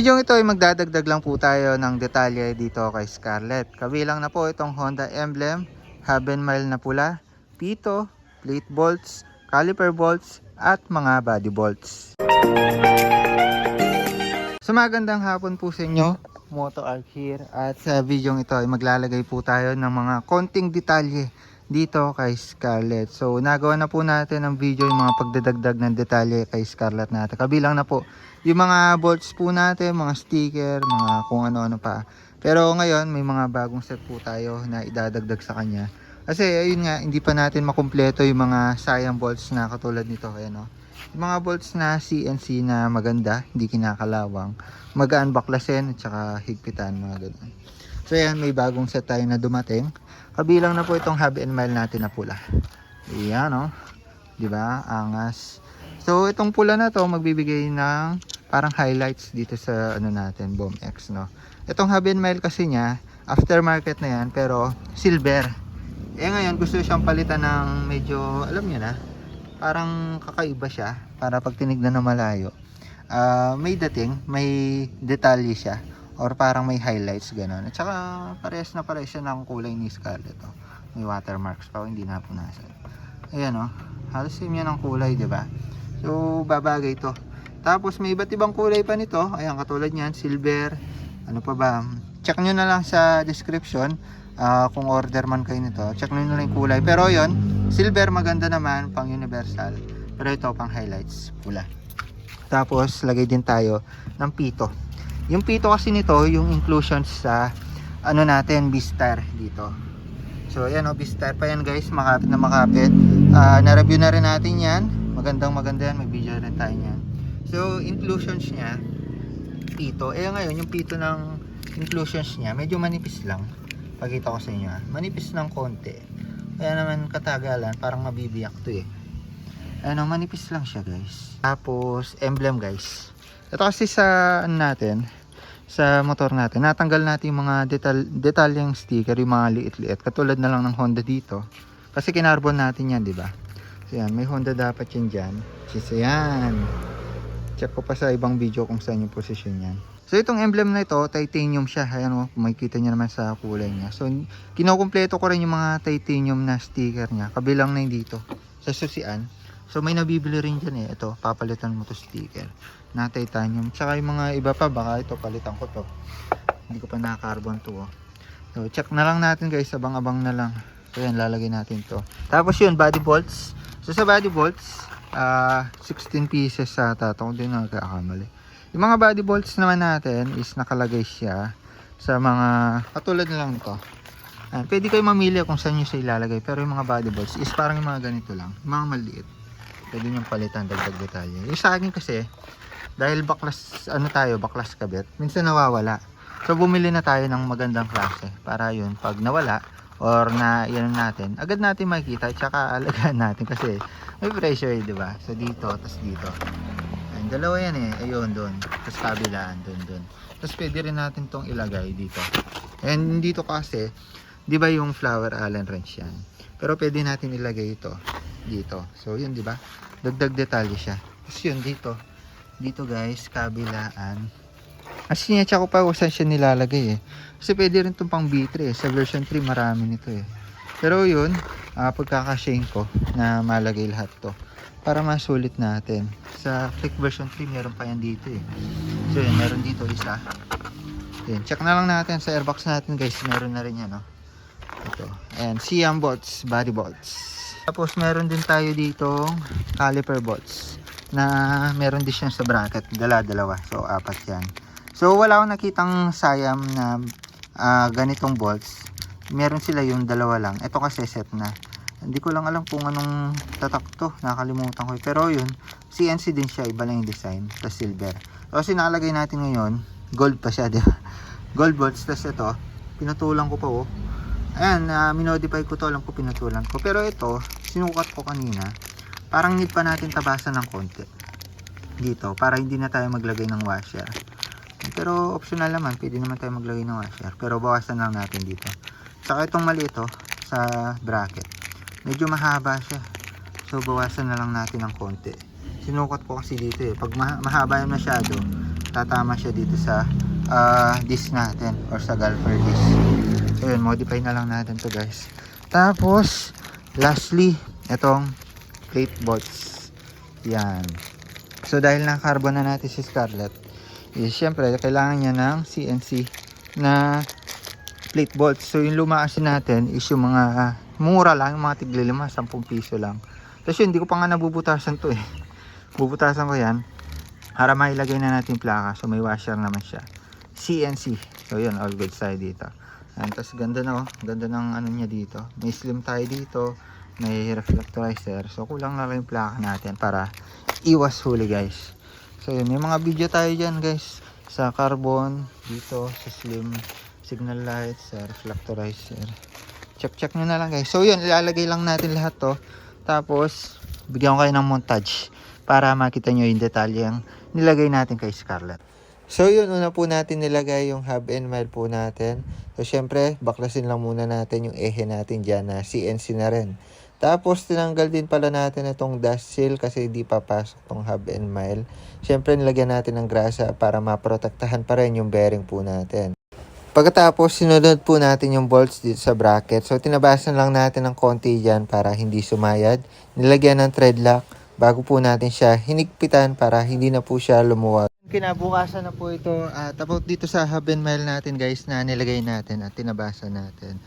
Video ito ay magdadagdag lang po tayo ng detalye dito kay Scarlett. Kabilang na po itong Honda emblem, hub and mile na pula, pito, plate bolts, caliper bolts, at mga body bolts. So magandang hapon po sa inyo, Moto Arc here. At sa video ito ay maglalagay po tayo ng mga konting detalye dito kay Scarlett. So nagawa na po natin ang video yung mga pagdadagdag ng detalye kay Scarlett natin. Kabilang na po yung mga bolts po natin, mga sticker, mga kung ano-ano pa. Pero ngayon may mga bagong set po tayo na idadagdag sa kanya. Kasi ayun nga, hindi pa natin makumpleto yung mga sayang bolts na katulad nito. Ayan, no? Yung mga bolts na CNC na maganda, hindi kinakalawang, magaan baklasin at saka higpitan, mga ganun. So ayan, may bagong set tayo na dumating. Kabilang na po itong hub and mile natin na pula. Ayan, no? Diba? Angas. So itong pula na to magbibigay ng parang highlights dito sa ano natin, Boom X, no. Itong hub and mile kasi niya aftermarket na yan pero silver. Eh ngayon gusto siyang palitan ng medyo, alam niyo na, parang kakaiba siya para pag tinignan na malayo. May dating, may detalye siya or parang may highlights gano'n. At saka parehas na parehas siya ng kulay ni Scarlett, oh. May watermarks pa, hindi napunasan. Ayan, oh. Halos same yan ang kulay, 'di ba? So babagay ito. Tapos may iba't ibang kulay pa nito. Ayan, katulad niyan, silver. Ano pa ba? Check nyo na lang sa description kung order man kayo nito. Check nyo na lang yung kulay. Pero yon, silver maganda naman, pang universal. Pero ito pang highlights, pula. Tapos lagay din tayo ng pito. Yung pito kasi nito, yung inclusions sa ano natin, B-Star dito. So ayan, o, B-Star pa yan guys, makapit na makapit. Na-review na rin natin yan. Magandang maganda yan, may video rin tayo yan. So inclusions niya, pito. Eh ngayon yung pito ng inclusions niya medyo manipis lang. Pakita ko sa inyo, manipis ng konti. Kaya naman katagalan parang mabibiyak to eh. Ano, manipis lang siya guys. Tapos emblem guys. Ito kasi sa ano natin, sa motor natin, natanggal natin yung mga detalyeng sticker, yung mga liit-liit. Katulad na lang ng Honda dito. Kasi kinarbon natin yan, di ba? So yan, may Honda dapat yun dyan. So yan. Check ko pa sa ibang video kung saan yung position yan. So itong emblem na ito, titanium siya. Ayan, o, makikita nyo naman sa kulay niya. So kinukumpleto ko rin yung mga titanium na sticker niya. Kabilang na yung dito sa susian. So may nabibili rin dyan eh. Ito, papalitan mo to sticker na titanium. Tsaka yung mga iba pa, baka ito palitan ko to. Hindi ko pa naka-carbon to. Oh. So check na lang natin guys, abang-abang na lang. So yan, lalagay natin to. Tapos yun, body bolts. So sa body bolts, 16 pieces sa tatong din nagkakamali. Yung mga body bolts naman natin is nakalagay siya sa mga katulad na lang ito. Pwede kayo mamili kung saan nyo siya ilalagay. Pero yung mga body bolts is parang yung mga ganito lang, yung mga maliit. Pwede nyo palitan, dagdag detalye. Yung sa akin kasi, dahil baklas, ano tayo, baklas kabit, minsan nawawala. So bumili na tayo ng magandang klase para yun, pag nawala or na yan natin, agad natin makikita at saka alagaan natin kasi may pressure, di ba? So dito, tapos dito. Ayun, dalawa yan eh. Ayun, doon. Tapos kabilaan, doon. Tapos pwede rin natin tong ilagay dito. And dito kasi, di ba yung flower allen wrench yan? Pero pwede natin ilagay ito dito. So yun, di ba? Dagdag detalye siya. Tapos yun, dito. Dito guys, kabilaan. Kasi niya, tsaka pa kung saan siya nilalagay eh. Kasi pwede rin itong pang B3 eh. Sa version 3, marami nito eh. Pero yun, pagkakashame ko na malagay lahat to para masulit natin. Sa Click version 3 meron pa yan dito eh. So yun, meron dito isa. Yun, check na lang natin sa airbox natin guys, meron na rin yan, no? Ito, and Siam bolts, body bolts. Tapos meron din tayo dito caliper bolts na meron din siya sa bracket, dalawa. So 4 yan. So wala akong nakitang Siam na ganitong bolts. Meron sila yung dalawa lang. Ito kasi set na. Hindi ko lang alam kung anong tatak to. Nakalimutan ko. Pero yun, CNC din siya. Iba lang yung design. Tapos silver. Kasi nakalagay natin ngayon, gold pa siya, diba? Gold bolts. Tapos ito, pinutulan ko pa, oh. Ayan, minodify ko to. Alam ko pinutulan ko. Pero ito, sinukat ko kanina. Parang need pa natin tabasan ng konti. Dito. Para hindi na tayo maglagay ng washer. Pero optional naman. Pwede naman tayo maglagay ng washer. Pero bawasan lang natin dito. Saka itong mali ito sa bracket. Medyo mahaba siya. So bawasan na lang natin ng konti. Sinukat ko kasi dito eh. Pag mahaba yung masyado, tatama siya dito sa disc natin or sa golfer disc. So yun, modify na lang natin to guys. Tapos lastly, itong plate bolts. Yan. So dahil na-carbon na natin si Scarlett, syempre kailangan niya ng CNC na plate bolts. So yung luma kasi natin is yung mga mura lang, yung mga tigli 5, 10 piso lang. Tapos yun, hindi ko pa nga nabubutasan to eh. Bubutasan ko yan para mailagay na natin yung plaka. So may washer naman siya, CNC. So yun, all good side dito. And tapos ganda na, oh, ganda ng ano niya dito. May slim tayo dito, may reflectorizer. So kulang na lang yung plaka natin para iwas huli guys. So yun, may mga video tayo dyan guys, sa carbon dito, sa slim, signal lights, sa reflectorizer. Check nyo na lang guys. So yun, ilalagay lang natin lahat to. Tapos bigyan ko kayo ng montage para makita nyo yung detalye ang nilagay natin kay Scarlett. So yun, una po natin nilagay yung hub and mile po natin. So syempre, baklasin lang muna natin yung ehe natin dyan na CNC na rin. Tapos tinanggal din pala natin itong dust seal kasi hindi papasok itong hub and mile. Syempre nilagyan natin ng grasa para maprotektahan pa rin yung bearing po natin. Pagkatapos sinunod po natin yung bolts dito sa bracket. So tinabasan lang natin ng konti dyan para hindi sumayad. Nilagyan ng thread lock bago po natin siya hinigpitan para hindi na po siya lumuwag. Kinabukasan na po ito at about dito sa hub and mile natin guys na nilagay natin at tinabasan natin.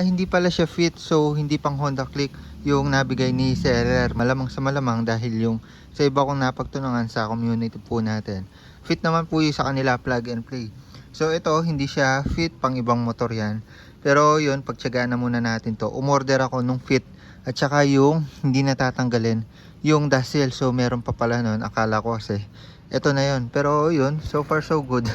Hindi pala siya fit, so hindi pang Honda Click yung nabigay ni seller. Malamang sa malamang dahil yung sa iba kong napagtunungan sa community po natin. Fit naman po yung sa kanila, plug and play. So ito hindi siya fit, pang ibang motor yan. Pero yun, pagtsagaan na muna natin to. Umorder ako nung fit at saka yung hindi natatanggalin yung dust seal. So meron pa pala nun, akala ko kasi ito na yun. Pero yun, so far so good.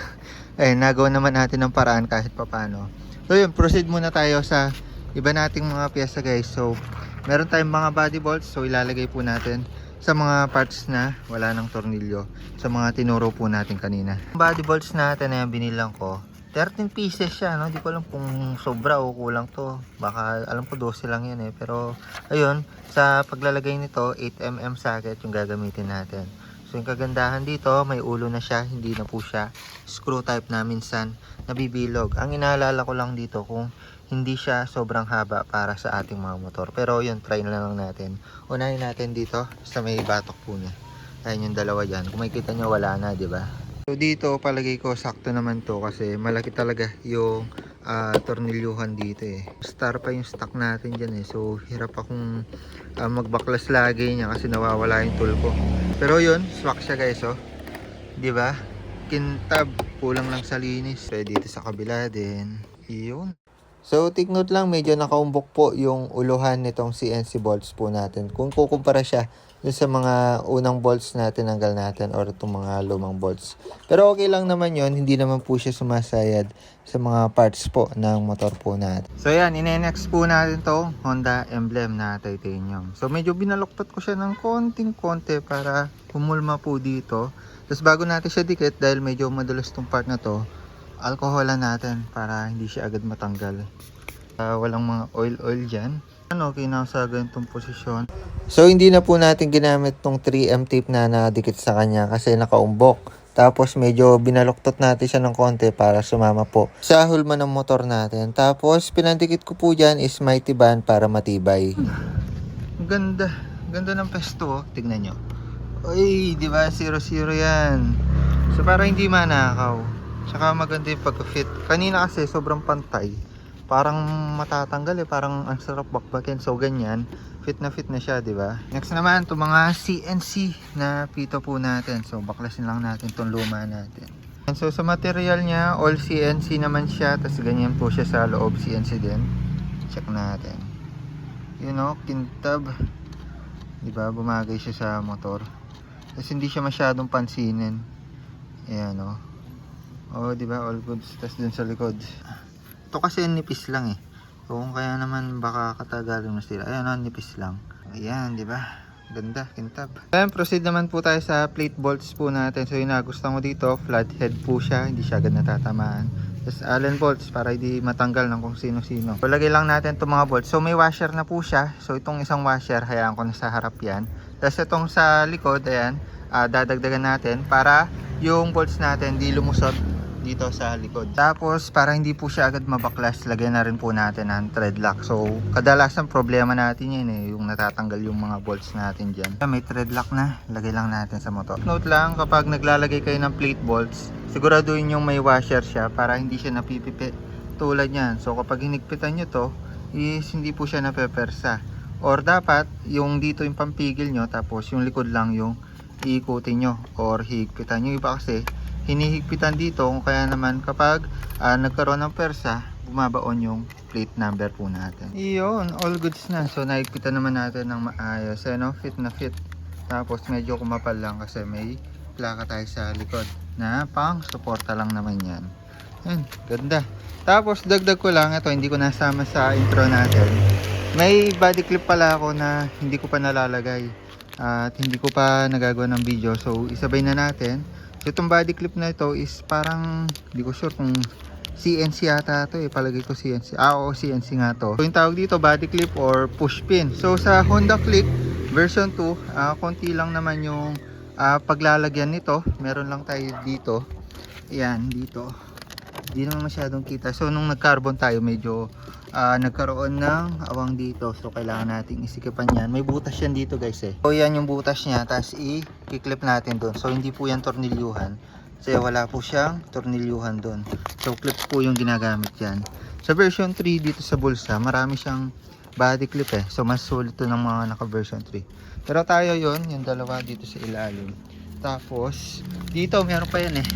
Ayun, nagawa naman natin ng paraan kahit papano. So yun, proceed muna tayo sa iba nating mga pyesa guys. So meron tayong mga body bolts. So ilalagay po natin sa mga parts na wala ng tornilyo, sa mga tinuro po natin kanina. Body bolts natin na yung binilang ko, 13 pieces siya, no? Di ko alam kung sobra o kulang to. Baka alam ko 12 lang yan eh. Pero ayun, sa paglalagay nito 8mm socket yung gagamitin natin. So yung kagandahan dito, may ulo na siya, hindi na po siya screw type na minsan nabibilog. Ang inaalala ko lang dito kung hindi siya sobrang haba para sa ating mga motor. Pero yun, try na lang natin. Unahin natin dito sa may batok po niya. Ayun yung dalawa dyan. Kung makikita nyo, wala na, di ba? So dito, palagay ko, sakto naman to kasi malaki talaga yung tornilyuhan dito eh. Star pa yung stock natin dyan eh. So hirap akong magbaklas lagi niya kasi nawawala yung tool ko. Pero yun, swak siya guys, oh. Di ba? Kintab, kulang lang sa linis. Pwede dito sa kabila din. Yun. So, take note lang, medyo nakaumbok po yung uluhan nitong CNC bolts po natin. Kung kukumpara siya dun sa mga unang bolts na tinanggal natin or itong mga lumang bolts. Pero okay lang naman yon, hindi naman po siya sumasayad sa mga parts po ng motor po natin. So yan, ine-next po natin to Honda emblem na titanium. So medyo binaluktot ko siya ng konting-konti para humulma po dito. Tapos bago natin siya dikit, dahil medyo madulas tong part na to, alcoholan natin para hindi siya agad matanggal. Walang mga oil dyan. Okay na sa ganitong posisyon. So hindi na po natin ginamit tong 3M tape na nakadikit sa kanya kasi nakaumbok. Tapos medyo binaluktot natin siya ng konti para sumama po sa hulma ng motor natin. Tapos pinandikit ko po dyan is mighty band para matibay. Ganda. Ganda ng pesto, oh. Tignan nyo. Uy, di ba? 0-0 yan. So para hindi manakaw. Tsaka maganda yung pag-fit. Kanina kasi sobrang pantay. Parang matatanggal eh. Parang ang sarap bakbakin. So ganyan. Fit na siya, di ba? Next naman, itong mga CNC na pito po natin. So baklasin lang natin itong luma natin. So sa material niya, all CNC naman siya. Tapos ganyan po siya sa loob, CNC din. Check natin. You know, kintab. Di ba? Bumagay siya sa motor. Tapos hindi siya masyadong pansinin. Ayan, oh. Oh, di ba? All goods. Tapos dun sa likod. Ito kasi nipis lang eh. So, kung kaya naman baka katagalin na sila. Ayan, oh, nipis lang. Ayan, di ba? Ganda, kintab. Ayan, proceed naman po tayo sa plate bolts po natin. So, yung nagustuhan ko dito, flat head po siya. Hindi siya agad natatamaan. Tapos, Allen bolts para hindi matanggal ng kung sino-sino. So, lagay lang natin itong mga bolts. So, may washer na po siya. So, itong isang washer, hayaan ko na sa harap yan. Tapos, itong sa likod, ayan, dadagdagan natin para yung bolts natin di lumusot dito sa likod. Tapos para hindi po siya agad mabaklas, lagyan na rin po natin ng thread lock. So kadalasan problema natin yan yung natatanggal yung mga bolts natin dyan. May thread lock na, lagay lang natin sa motor. Note lang, kapag naglalagay kayo ng plate bolts, siguraduhin yung may washer siya para hindi siya napipipi tulad yan. So kapag hinigpitan nyo to is hindi po siya napepersa, or dapat yung dito yung pampigil nyo, tapos yung likod lang yung iikutin nyo or higpitan nyo. Iba kasi hinihigpitan dito, kung kaya naman kapag nagkaroon ng persa, bumabaon yung plate number po natin. Iyon, all goods na. So nahigpitan naman natin ng maayos, fit na fit. Tapos medyo kumapal lang kasi may plaka tayo sa likod na pang suporta lang naman yan. Yan, ganda. Tapos dagdag ko lang, ito hindi ko nasama sa intro natin, may body clip pala ako na hindi ko pa nalalagay at hindi ko pa nagagawa ng video. So isabay na natin. So itong body clip na ito is parang hindi ko sure kung CNC yata ito palagay ko CNC. Oo, CNC nga to. So yung tawag dito body clip or push pin. So sa Honda Click version 2, konti lang naman yung paglalagyan nito. Meron lang tayo dito. Ayan, dito. Hindi naman masyadong kita. So nung nag-carbon tayo, medyo nagkaroon ng awang dito. So kailangan nating isikipan yan. May butas yan dito guys eh. So yan yung butas niya. Tapos i-clip natin doon. So hindi po yan tornilyuhan. Kasi wala po siyang tornilyuhan doon. So clip po yung ginagamit yan. Sa version 3 dito sa bulsa, marami siyang body clip eh. So mas sulit to ng mga naka version 3. Pero tayo yon yung dalawa dito sa ilalim. Tapos dito meron pa yan eh.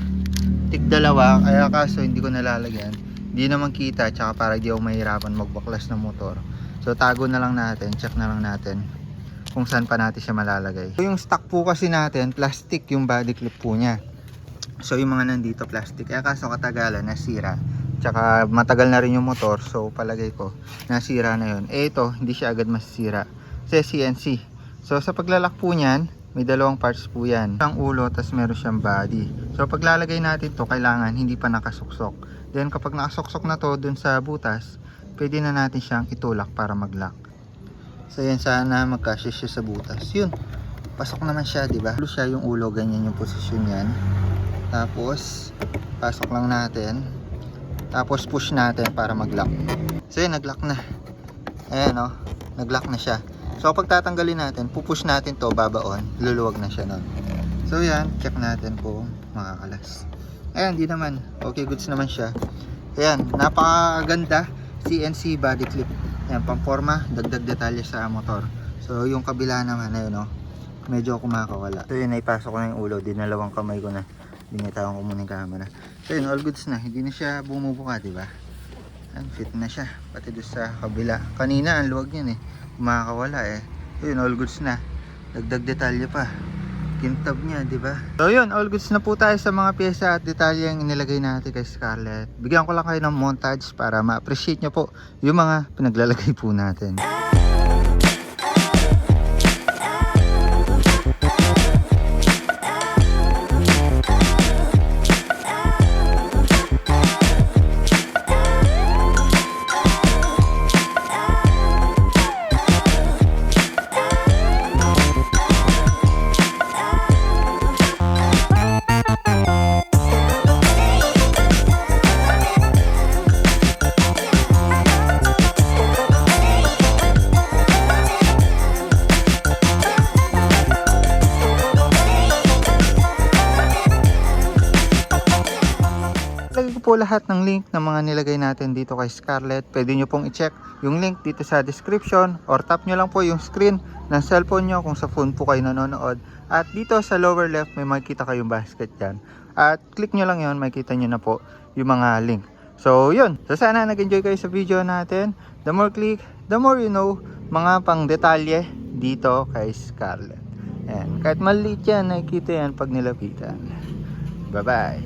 Tig dalawa. Kaya kaso hindi ko nalalagyan. Hindi naman kita, tsaka para di ako mahirapan magbaklas ng motor. So tago na lang natin, check na lang natin kung saan pa natin siya malalagay. So yung stock po kasi natin, plastic yung body clip po niya. So yung mga nandito plastic, kaya kaso katagalan nasira. Tsaka matagal na rin yung motor, so palagay ko nasira na yun. Ito, hindi siya agad masisira kasi CNC. So sa paglalak po niyan, may dalawang parts po yan. Ang ulo, tas meron siyang body. So paglalagay natin to, kailangan hindi pa nakasuksok. Then kapag nakasoksok na to dun sa butas, pwede na natin siyang itulak para mag-lock. So yan, sana magkasya siya sa butas. Yun, pasok naman siya, diba? Ulo siya yung ulo, ganyan yung posisyon yan. Tapos pasok lang natin. Tapos push natin para mag-lock. So yun, nag-lock na. Ayan o, nag-lock na siya. So pag tatanggalin natin, pupush natin to, babaon, luluwag na siya nun. So yan, check natin kung makakalas. Ayan, di naman. Okay, goods naman siya. Ayan, napakaganda CNC body clip. Ayan, pamporma, dagdag detalye sa motor. So yung kabila naman, ayun o, medyo kumakawala. So yun, naipasok ko na yung ulo, dinalawang kamay ko na. Binitawan ko muna yung camera. So yun, all goods na. Hindi na siya bumubuka, diba? Ayan, fit na siya. Pati doon sa kabila. Kanina, ang luwag yan eh. Kumakawala eh. So yun, all goods na. Dagdag detalye pa. Kintab niya, di ba? So yun, all goods na po tayo sa mga pyesa at detalye ang inilagay natin kay Scarlett. Bigyan ko lang kayo ng montage para ma-appreciate nyo po yung mga pinaglalagay po natin. Lagay ko po lahat ng link ng mga nilagay natin dito kay Scarlett. Pwede nyo pong i-check yung link dito sa description or tap nyo lang po yung screen ng cellphone nyo kung sa phone po kayo nanonood. At dito sa lower left may makikita kayong basket dyan. At click nyo lang yon, makikita nyo na po yung mga link. So yun, so sana nag-enjoy kayo sa video natin. The more click, the more you know, mga pang detalye dito kay Scarlett. Ayan, kahit maliit yan, nakikita yan pag nilapitan. Bye bye.